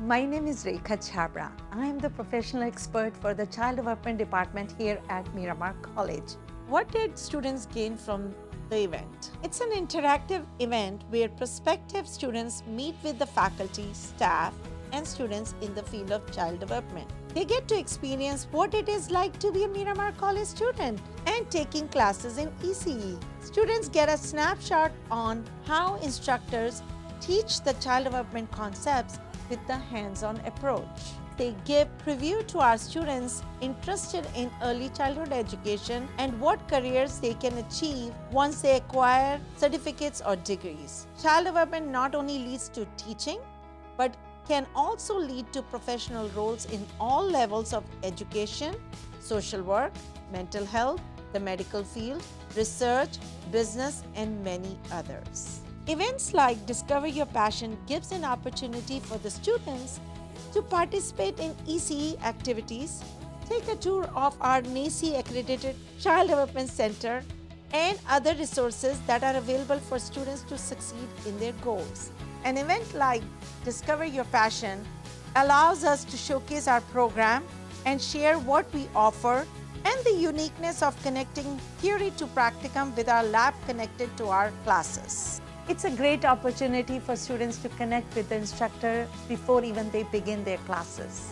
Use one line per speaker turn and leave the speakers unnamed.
My name is Rekha Chhabra. I am the professional expert for the Child Development Department here at Miramar College.
What did students gain from the event? It's an interactive event where prospective students meet with the faculty, staff, and students in the field of child development. They get to experience what it is like to be a Miramar College student and taking classes in ECE. Students get a snapshot on how instructors teach the child development concepts with the hands-on approach. They give preview to our students interested in early childhood education and what careers they can achieve once they acquire certificates or degrees. Child development not only leads to teaching, but can also lead to professional roles in all levels of education, social work, mental health, the medical field, research, business, and many others. Events like Discover Your Passion gives an opportunity for the students to participate in ECE activities, take a tour of our NACI accredited Child Development Center, and other resources that are available for students to succeed in their goals. An event like Discover Your Passion allows us to showcase our program and share what we offer and the uniqueness of connecting theory to practicum with our lab connected to our classes.
It's a great opportunity for students to connect with the instructor before even they begin their classes.